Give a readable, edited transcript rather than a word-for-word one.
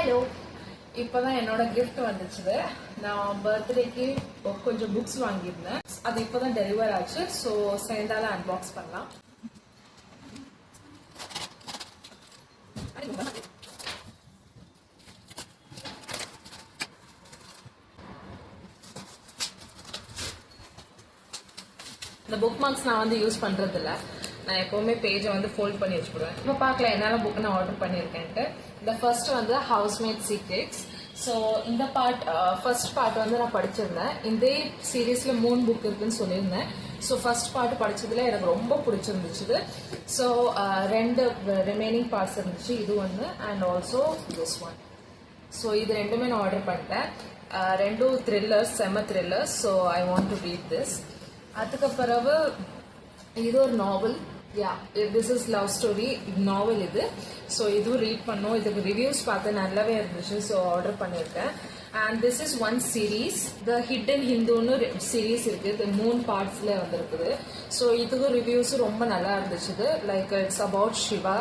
Hello. இப்போதான் என்னோட gift வந்துச்சு. நான் பர்த்டேக்கு கொஞ்சம் புக்ஸ் வாங்கியிருந்தேன். அது இப்போதான் டெலிவர் ஆச்சு. ஸோ சேர்ந்தாலும் அன்பாக்ஸ் பண்ணலாம். இந்த புக் மார்க்ஸ் நான் வந்து யூஸ் பண்றது இல்ல. நான் எப்பவுமே பேஜை வந்து ஃபோல்ட் பண்ணி வச்சுடுவேன். இப்போ பார்க்கல என்னென்ன புக் நான் ஆர்டர் பண்ணியிருக்கேன்ட்டு. இந்த ஃபர்ஸ்ட் வந்து ஹவுஸ்மேட் சீக்ரெட்ஸ். ஸோ இந்த ஃபர்ஸ்ட் பார்ட் வந்து நான் படிச்சிருந்தேன். இந்த சீரீஸ்ல 3 புக் இருக்குன்னு சொல்லியிருந்தேன். ஸோ ஃபர்ஸ்ட் பார்ட் படிச்சதுல எனக்கு ரொம்ப பிடிச்சிருந்துச்சு. ஸோ 2 ரிமைனிங் பார்ட்ஸ் இருந்துச்சு. இது ஒன்று and also this one. So இது ரெண்டுமே நான் ஆர்டர் பண்ணிட்டேன். ரெண்டும் த்ரில்லர்ஸ், செம்ம thrillers. So I want to read this. அதுக்கு பிறகு இது ஒரு நாவல். திஸ் இஸ் லவ் ஸ்டோரி நாவல் இது. ஸோ இதுவும் ரீட் பண்ணோம். இதுக்கு ரிவ்யூஸ் பார்த்து நல்லாவே இருந்துச்சு. ஸோ ஆர்டர் பண்ணியிருக்கேன். And this is one series. The hidden ஹிந்துன்னு சீரீஸ் இருக்கு. இது 3 பார்ட்ஸ்ல வந்துருக்குது. ஸோ இதுக்கும் ரிவ்யூஸ் ரொம்ப நல்லா இருந்துச்சு. Like it's about Siva.